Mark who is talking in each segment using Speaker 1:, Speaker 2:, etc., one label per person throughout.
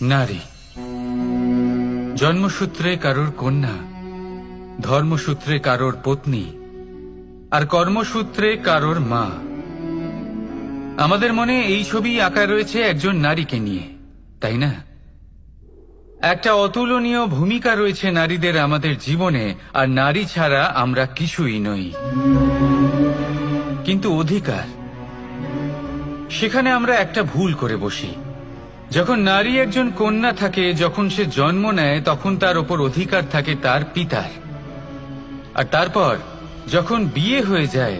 Speaker 1: নারী জন্মসূত্রে কারোর কন্যা, ধর্মসূত্রে কারোর পত্নী, আর কর্মসূত্রে কারোর মা। আমাদের মনে এই ছবি আঁকা রয়েছে একজন নারীকে নিয়ে, তাই না? একটা অতুলনীয় ভূমিকা রয়েছে নারীদের আমাদের জীবনে, আর নারী ছাড়া আমরা কিছুই নই। কিন্তু অধিকার, সেখানে আমরা একটা ভুল করে বসি। যখন নারী একজন কন্যা থাকে, যখন সে জন্ম নেয়, তখন তার ওপর অধিকার থাকে তার পিতার। আর তারপর যখন বিয়ে হয়ে যায়,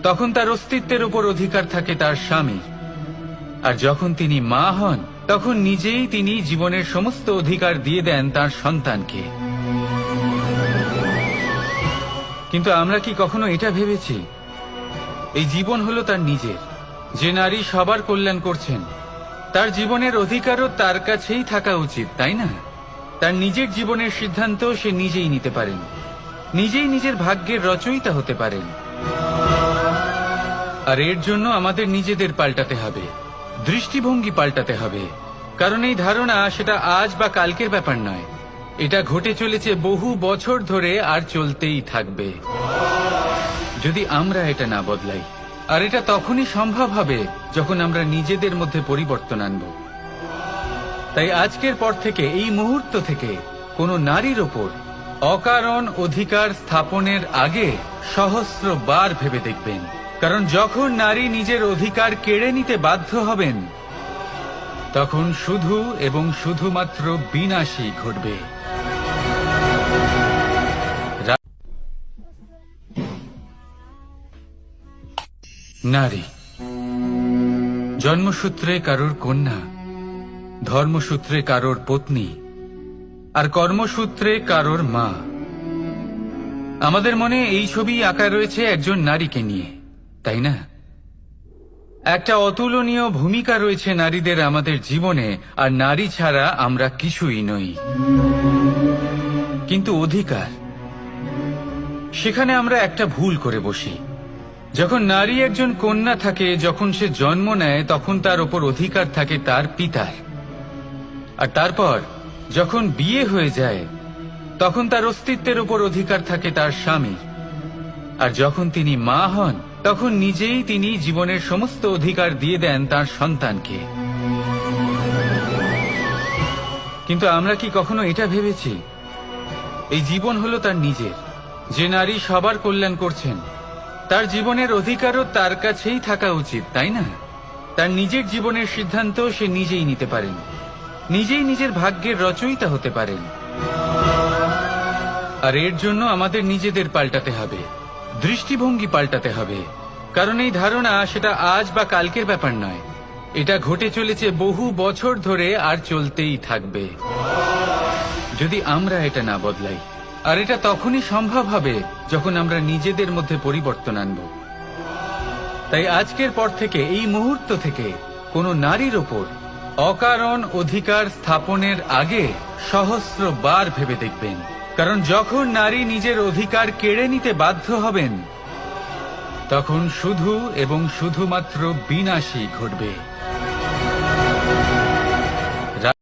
Speaker 1: তখন তার অস্তিত্বের ওপর অধিকার থাকে তার স্বামীর। আর যখন তিনি মা হন, তখন নিজেই তিনি জীবনের সমস্ত অধিকার দিয়ে দেন তার সন্তানকে। কিন্তু আমরা কি কখনো এটা ভেবেছি এই জীবন হলো তার নিজের? যে নারী সবার কল্যাণ করছেন, তার জীবনের অধিকারও তার কাছেই থাকা উচিত, তাই না? তার নিজের জীবনের সিদ্ধান্ত সে নিজেই নিতে পারেন, নিজেই নিজের ভাগ্যের রচয়িতা হতে পারেন। আর এর জন্য আমাদের নিজেদের পাল্টাতে হবে, দৃষ্টিভঙ্গি পাল্টাতে হবে। কারণ এই ধারণা সেটা আজ বা কালকের ব্যাপার নয়, এটা ঘটে চলেছে বহু বছর ধরে, আর চলতেই থাকবে যদি আমরা এটা না বদলাই। আর এটা তখনই সম্ভব হবে যখন আমরা নিজেদের মধ্যে পরিবর্তন আনব। তাই আজকের পর থেকে, এই মুহূর্ত থেকে, কোনো নারীর ওপর অকারণ অধিকার স্থাপনের আগে সহস্রবার ভেবে দেখবেন। কারণ যখন নারী নিজের অধিকার কেড়ে নিতে বাধ্য হবেন, তখন শুধু এবং শুধুমাত্র বিনাশই ঘটবে। নারী জন্মসূত্রে কারোর কন্যা, ধর্মসূত্রে কারোর পত্নী, আর কর্মসূত্রে কারোর মা। আমাদের মনে এই ছবি আঁকা রয়েছে একজন নারীকে নিয়ে, তাই না? একটা অতুলনীয় ভূমিকা রয়েছে নারীদের আমাদের জীবনে, আর নারী ছাড়া আমরা কিছুই নই। কিন্তু অধিকার, সেখানে আমরা একটা ভুল করে বসি। যখন নারী একজন কন্যা থাকে, যখন সে জন্ম নেয়, তখন তার ওপর অধিকার থাকে তার পিতার। আর তারপর যখন বিয়ে হয়ে যায়, তখন তার অস্তিত্বের ওপর অধিকার থাকে তার স্বামীর। আর যখন তিনি মা হন, তখন নিজেই তিনি জীবনের সমস্ত অধিকার দিয়ে দেন তার সন্তানকে। কিন্তু আমরা কি কখনো এটা ভেবেছি এই জীবন হলো তার নিজের? যে নারী সবার কল্যাণ করছেন, তার জীবনের অধিকারও তার কাছেই থাকা উচিত, তাই না? তার নিজের জীবনের সিদ্ধান্ত সে নিজেই নিতে পারেন, নিজেই নিজের ভাগ্যের রচয়িতা হতে পারেন। আর এর জন্য আমাদের নিজেদের পাল্টাতে হবে, দৃষ্টিভঙ্গি পাল্টাতে হবে। কারণ এই ধারণা সেটা আজ বা কালকের ব্যাপার নয়, এটা ঘটে চলেছে বহু বছর ধরে, আর চলতেই থাকবে যদি আমরা এটা না বদলাই। আর এটা তখনই সম্ভব হবে যখন আমরা নিজেদের মধ্যে পরিবর্তন আনব। তাই আজকের পর থেকে, এই মুহূর্ত থেকে, কোনো নারীর ওপর অকারণ অধিকার স্থাপনের আগে সহস্রবার ভেবে দেখবেন। কারণ যখন নারী নিজের অধিকার কেড়ে নিতে বাধ্য হবেন, তখন শুধু এবং শুধুমাত্র বিনাশই ঘটবে।